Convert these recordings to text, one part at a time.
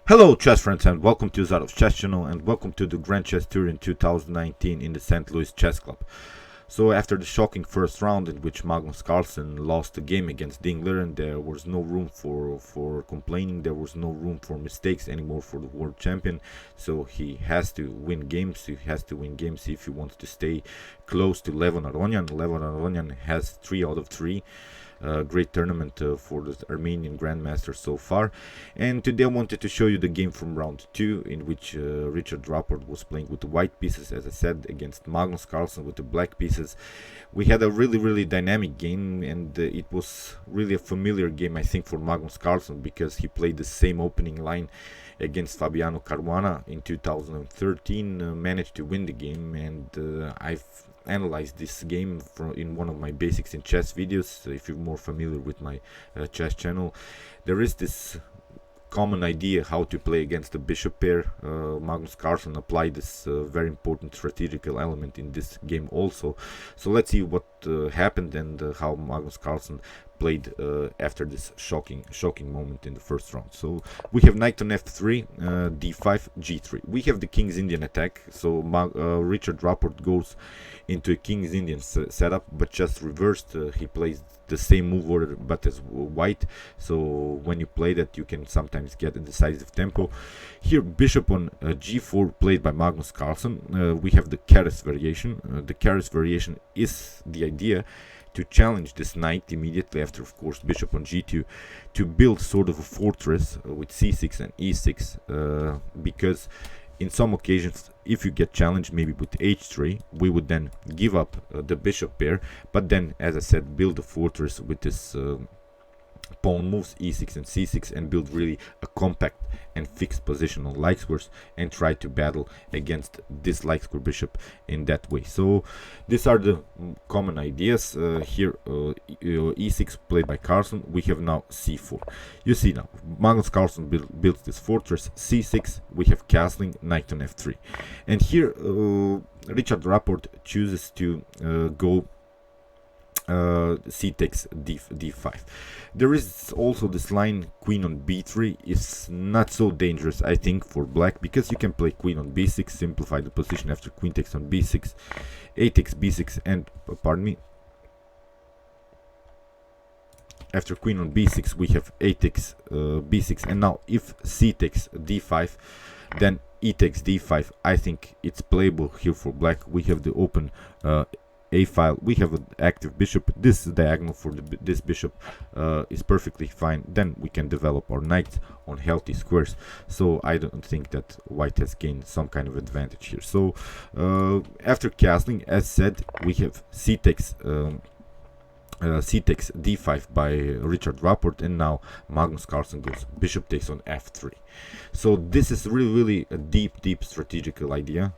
Hello chess friends and welcome to Zarov's Chess Channel and welcome to the Grand Chess Tour in 2019 in the St. Louis Chess Club. So after the shocking first round in which Magnus Carlsen lost the game against Ding Liren, there was no room for complaining, there was no room for mistakes anymore for the world champion. So he has to win games, if he wants to stay close to Levon Aronian. Levon Aronian has 3 out of 3. Great tournament for the Armenian Grandmaster so far. And today I wanted to show you the game from round 2 in which Richard Rapport was playing with the white pieces, as I said, against Magnus Carlsen with the black pieces. We had a really dynamic game, and it was really a familiar game, I think, for Magnus Carlsen, because he played the same opening line against Fabiano Caruana in 2013, managed to win the game, and I've analyzed this game in one of my basics in chess videos. If you're more familiar with my chess channel, there is this common idea how to play against the bishop pair. Magnus Carlsen applied this very important strategical element in this game also. So let's see what happened and how Magnus Carlsen played after this shocking moment in the first round. So we have knight on f3, d5, g3. We have the King's Indian attack. So Richard Rapport goes into a King's Indian setup, but just reversed. He plays the same move order but as white, so when you play that you can sometimes get a decisive tempo. Here bishop on g4 played by Magnus Carlsen. We have the Keres variation. The Keres variation is the idea to challenge this knight immediately after, of course, bishop on g2, to build sort of a fortress with c6 and e6, because in some occasions, if you get challenged maybe with h3, we would then give up the bishop pair, but then, as I said, build a fortress with this pawn moves e6 and c6 and build really a compact and fixed position on light squares and try to battle against this light square bishop in that way. So these are the common ideas. Here e6 played by Carlsen. We have now c4. You see now Magnus Carlsen builds this fortress. C6, we have castling, knight on f3, and here Richard Rapport chooses to go c takes d5. There is also this line queen on b3. It's not so dangerous, I think, for black, because you can play queen on b6, simplify the position after queen takes on b6, a takes b6, and pardon me, after queen on b6 we have a takes b6, and now if c takes d5, then e takes d5. I think it's playable here for black. We have the open a file, we have an active bishop. This diagonal for this bishop is perfectly fine. Then we can develop our knight on healthy squares, so I don't think that white has gained some kind of advantage here. So after castling, as said, we have c takes d5 by Richard Rapport, and now Magnus Carlsen goes bishop takes on f3. So this is really a deep strategical idea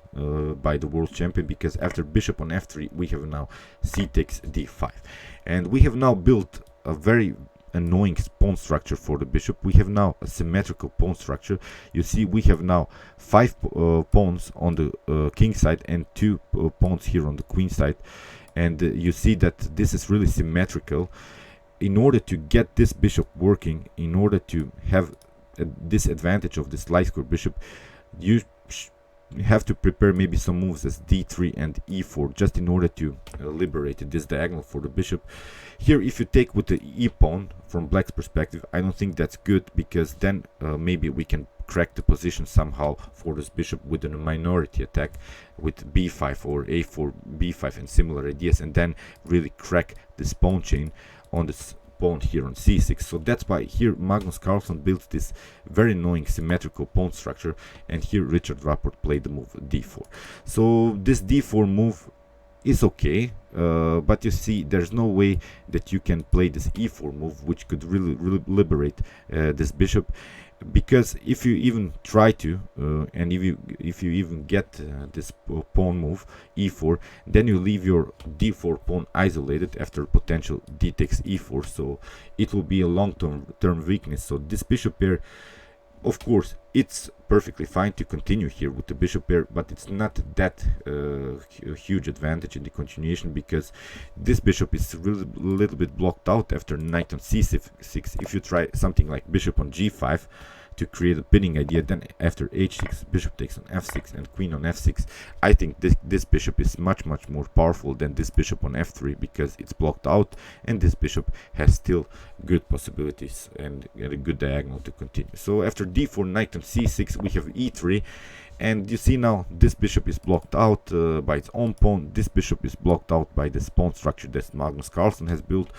by the world champion, because after bishop on f3 we have now c takes d5, and we have now built a very annoying pawn structure for the bishop. We have now a symmetrical pawn structure. You see, we have now 5 pawns on the king side and 2 pawns here on the queen side, and you see that this is really symmetrical. In order to get this bishop working, in order to have this advantage of this light square bishop, you have to prepare maybe some moves as d3 and e4, just in order to liberate this diagonal for the bishop. Here, if you take with the e pawn from black's perspective, I don't think that's good, because then maybe we can crack the position somehow for this bishop with a minority attack with b5 or a4 b5 and similar ideas, and then really crack this pawn chain on this pawn here on c6. So that's why here Magnus Carlsen built this very annoying symmetrical pawn structure, and here Richard Rapport played the move d4. So this d4 move is okay, but you see, there's no way that you can play this e4 move, which could really liberate this bishop, because if you even try to and if you even get this pawn move e4, then you leave your d4 pawn isolated after potential d takes e4, so it will be a long-term weakness. So this bishop pair, of course, it's perfectly fine to continue here with the bishop pair, but it's not that huge advantage in the continuation, because this bishop is really a little bit blocked out after knight on c6. If you try something like bishop on g5, to create a pinning idea. Then after h6, bishop takes on f6 and queen on f6. I think this bishop is much more powerful than this bishop on f3, because it's blocked out, and this bishop has still good possibilities and a good diagonal to continue. So after d4, knight on c6, we have e3, and you see now this bishop is blocked out by its own pawn. This bishop is blocked out by this pawn structure that Magnus Carlsen has built.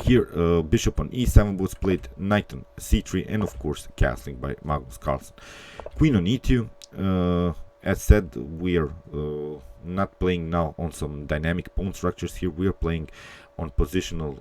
Here bishop on e7 was played, knight on c3, and of course castling by Magnus Carlsen. Queen on e2. As said, we are not playing now on some dynamic pawn structures here. We are playing on positional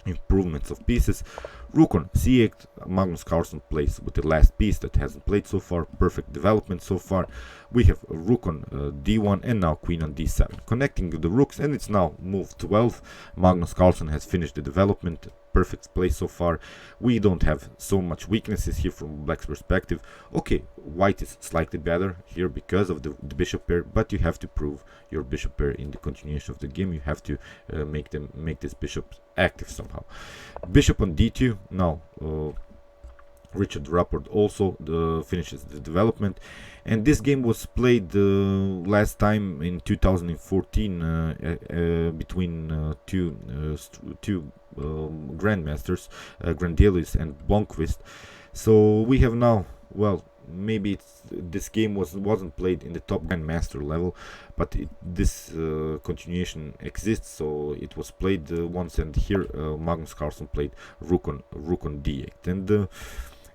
improvements of pieces. Rook on c8. Magnus Carlsen plays with the last piece that hasn't played so far. Perfect development so far. We have rook on d1 and now queen on d7, connecting to the rooks, and it's now move 12. Magnus Carlsen has finished the development. Perfect play so far. We don't have so much weaknesses here from black's perspective. Okay, white is slightly better here because of the bishop pair, but you have to prove your bishop pair in the continuation of the game. You have to make this bishop active somehow. Bishop on d2. Now Richard Rapport also finishes the development, and this game was played last time in 2014 between two grandmasters, Grandelius and Blomqvist. So we have now, well, maybe this game wasn't played in the top grandmaster level, but this continuation exists, so it was played once. And here Magnus Carlsen played rook on d8, and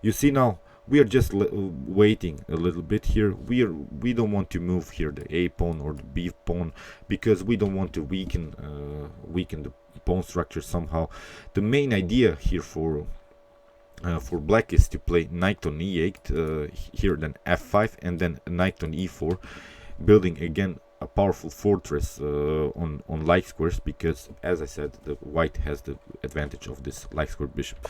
you see now we are just waiting a little bit here. We don't want to move here the a pawn or the b pawn, because we don't want to weaken the pawn structure somehow. The main idea here for black is to play knight on e8, here then f5, and then knight on e4, building again a powerful fortress on like squares, because as I said, the white has the advantage of this like square bishop.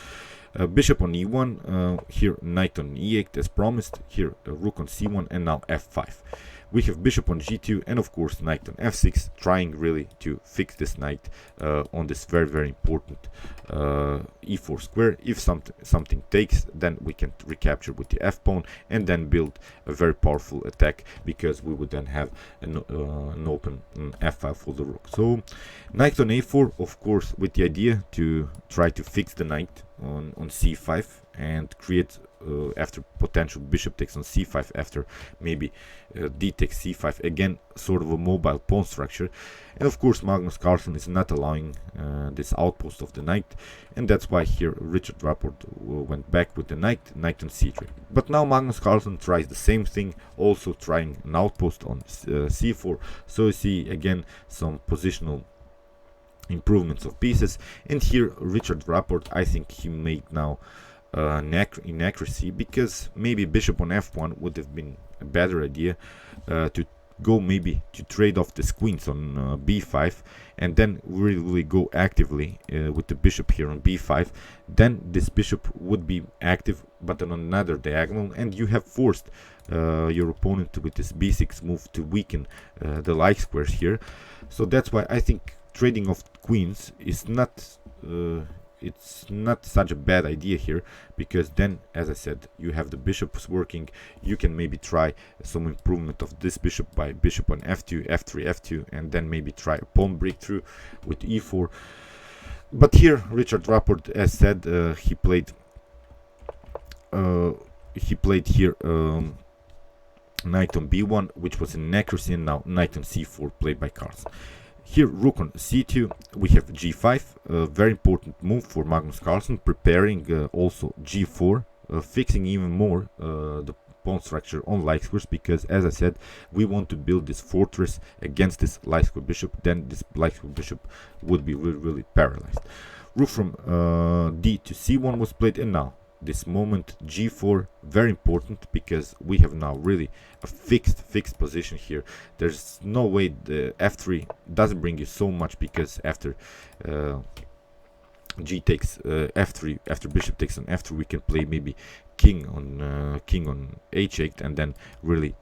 Bishop on e1, here knight on e8 as promised, here rook on c1, and now f5. We have bishop on g2, and of course knight on f6, trying really to fix this knight on this very important e4 square. If something takes, then we can recapture with the f pawn and then build a very powerful attack, because we would then have an open f5 for the rook. So knight on a4, of course, with the idea to try to fix the knight on c5 and create after potential bishop takes on c5, after maybe d takes c5, again sort of a mobile pawn structure. And of course Magnus Carlsen is not allowing this outpost of the knight, and that's why here Richard Rapport went back with the knight on c3. But now Magnus Carlsen tries the same thing, also trying an outpost on c4. So you see again some positional improvements of pieces. And here Richard Rapport, I think he made now inaccuracy, because maybe bishop on f1 would have been a better idea, to go maybe to trade off the queens on b5, and then really go actively with the bishop here on b5. Then this bishop would be active, but on another diagonal, and you have forced your opponent with this b6 move to weaken the like squares here. So that's why I think trading off queens is not it's not such a bad idea here, because then, as I said, you have the bishops working. You can maybe try some improvement of this bishop by bishop on f2, f3, f2, and then maybe try a pawn breakthrough with e4. But here Richard Rapport, as said, he played here knight on b1, which was an inaccuracy, and now knight on c4 played by Carlsen. Here rook on c2, we have g5, a very important move for Magnus Carlsen, preparing also g4, fixing even more the pawn structure on like squares, because as I said, we want to build this fortress against this like square bishop. Then this like square bishop would be really paralyzed. Rook from d to c1 was played, and now this moment g4, very important, because we have now really a fixed position here. There's no way the f3 doesn't bring you so much, because after g takes f3, after bishop takes on f3, we can play maybe king on h8, and then really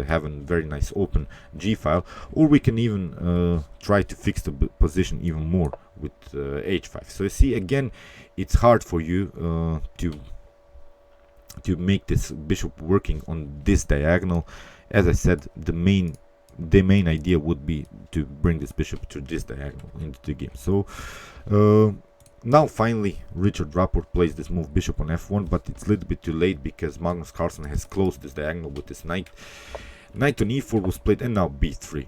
have a very nice open G file, or we can even try to fix the position even more with H5. So you see, again, it's hard for you to make this bishop working on this diagonal. As I said, the main idea would be to bring this bishop to this diagonal into the game. So now finally Richard Rapport plays this move bishop on f1, but it's a little bit too late because Magnus Carlsen has closed this diagonal with this knight. Knight on e4 was played, and now b3.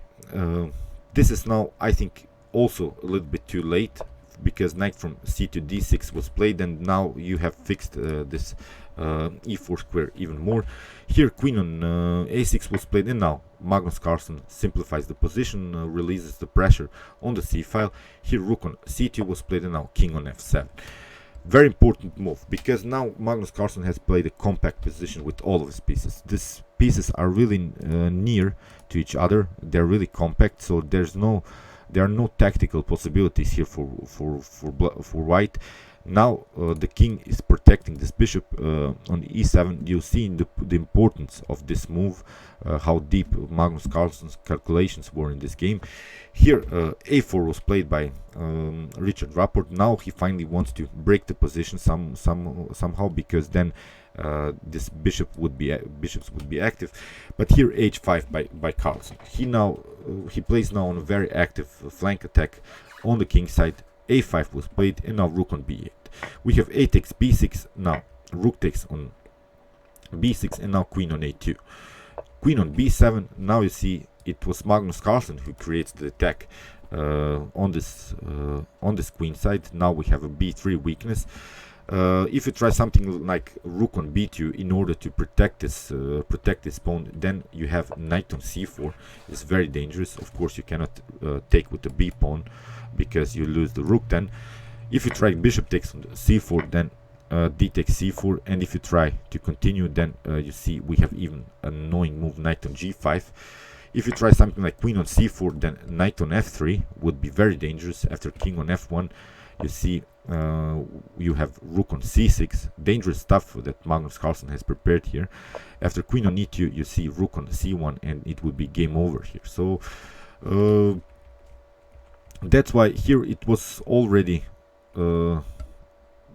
This is now, I think, also a little bit too late, because knight from c to d6 was played, and now you have fixed this e4 square even more. Here queen on a6 was played, and now Magnus Carlsen simplifies the position, releases the pressure on the c file. Here rook on c2 was played, and now king on f7. Very important move, because now Magnus Carlsen has played a compact position with all of his pieces. These pieces are really near to each other, they're really compact, so there are no tactical possibilities here for white. Now the king is protecting this bishop on e7. You see the importance of this move, how deep Magnus Carlsen's calculations were in this game. Here a4 was played by Richard Rapport. Now he finally wants to break the position somehow, because then this bishops would be active. But here h5 by Carlsen. He plays now on a very active flank attack on the king side. a5 was played, and now rook on b8. We have a takes b6, now rook takes on b6, and now queen on a2. Queen on b7. Now you see it was Magnus Carlsen who creates the attack on this queen side. Now we have a b3 weakness. If you try something like rook on b2 in order to protect this pawn, then you have knight on c4. It's very dangerous. Of course, you cannot take with the b pawn, because you lose the rook then. If you try bishop takes on c4, then d takes c4, and if you try to continue, then you see we have even an annoying move, knight on g5. If you try something like queen on c4, then knight on f3 would be very dangerous. After king on f1, you see you have rook on c6, dangerous stuff that Magnus Carlsen has prepared here. After queen on e2, you see rook on c1, and it would be game over here. So that's why here it was already a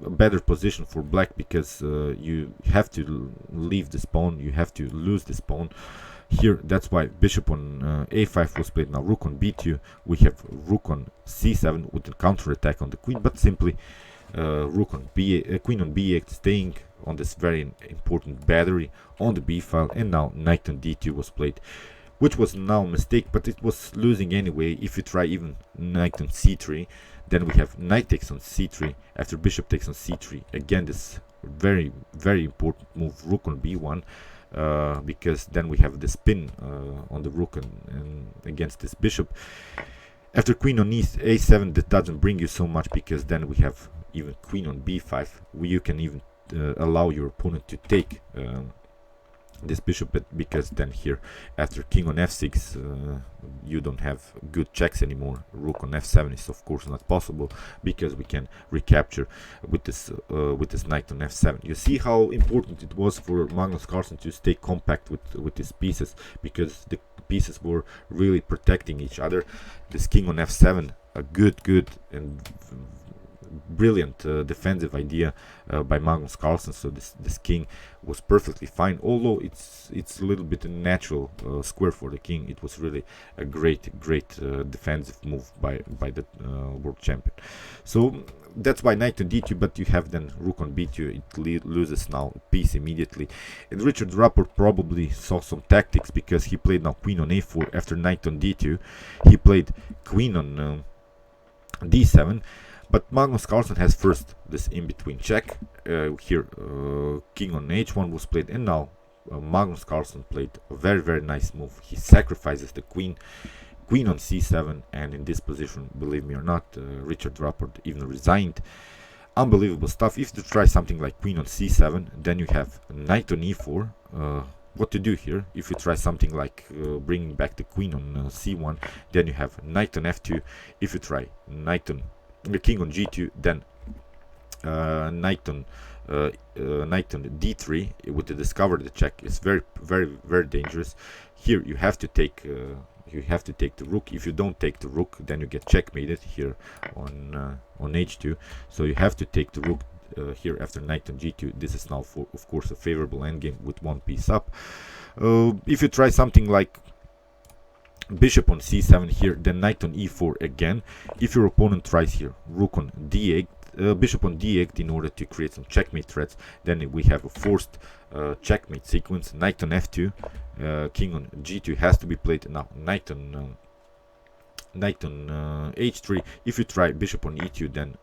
better position for black, because you have to leave this pawn, you have to lose this pawn. Here, that's why bishop on a5 was played. Now rook on b2. We have rook on c7 with a counter attack on the queen, but simply rook on queen on b8, staying on this very important battery on the b file. And now knight on d2 was played, which was now a mistake, but it was losing anyway. If you try even knight on c3, then we have knight takes on c3. After bishop takes on c3, again this very important move, rook on b1. Because then we have the spin on the rook and against this bishop. After queen on a7, that doesn't bring you so much, because then we have even queen on b5. You can even allow your opponent to take this bishop, because then here after king on f6 you don't have good checks anymore. Rook on f7 is of course not possible, because we can recapture with this knight on f7. You see how important it was for Magnus Carlsen to stay compact with his pieces, because the pieces were really protecting each other. This king on f7, a good and brilliant defensive idea by Magnus Carlsen. So this king was perfectly fine, although it's a little bit a natural square for the king. It was really a great defensive move by the world champion. So that's why knight on d2, but you have then rook on b2. It loses now a piece immediately. And Richard Rapport probably saw some tactics, because he played now queen on a4. After knight on d2, he played queen on d7. But Magnus Carlsen has first this in-between check. Here king on h1 was played, and now Magnus Carlsen played a very nice move. He sacrifices the queen on c7, and in this position, believe me or not, Richard Rapport even resigned. Unbelievable stuff. If you try something like queen on c7, then you have knight on e4. What to do here? If you try something like bringing back the queen on c1, then you have knight on f2. If you try knight on the king on g2, then knight on d3 with the discovered check is very dangerous. Here you have to take the rook. If you don't take the rook, then you get checkmated here on h2. So you have to take the rook here after knight on g2. This is now, of course, a favorable endgame with one piece up. If you try something like bishop on c7 here, then knight on e4 again. If your opponent tries here rook on d8, bishop on d8 in order to create some checkmate threats, then we have a forced checkmate sequence. Knight on f2, king on g2 has to be played. Now knight on h3. If you try bishop on e2, then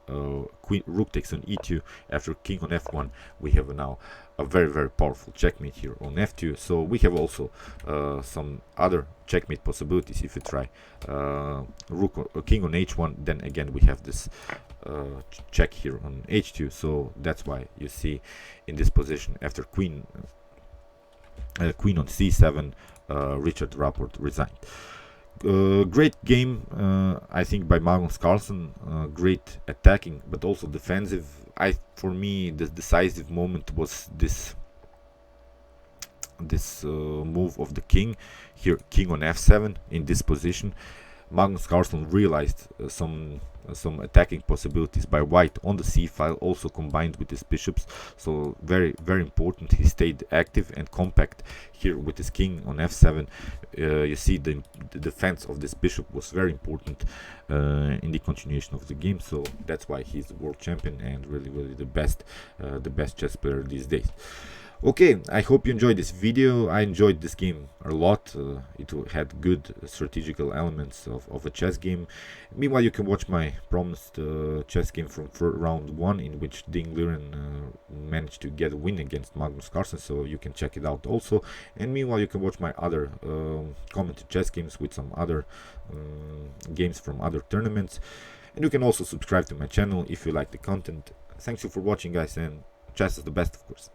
rook takes on e2. After king on f1, we have now a very powerful checkmate here on f2. So we have also some other checkmate possibilities. If you try king on h1, then again we have this check here on h2. So that's why you see in this position after queen on c7, Richard Rapport resigned. Great game, I think, by Magnus Carlsen. Great attacking, but also defensive. For me, the decisive moment was this move of the king here, king on f7 in this position. Magnus Carlsen realized some attacking possibilities by white on the c file, also combined with his bishops. So very important. He stayed active and compact here with his king on f7. You see the defense of this bishop was very important in the continuation of the game. So that's why he's the world champion and really the best chess player these days. Okay, I hope you enjoyed this video. I enjoyed this game a lot. It had good strategical elements of a chess game. Meanwhile, you can watch my promised chess game from round 1, in which Ding Liren managed to get a win against Magnus Carlsen, so you can check it out also. And meanwhile, you can watch my other commented chess games with some other games from other tournaments. And you can also subscribe to my channel if you like the content. Thanks you for watching, guys, and chess is the best, of course.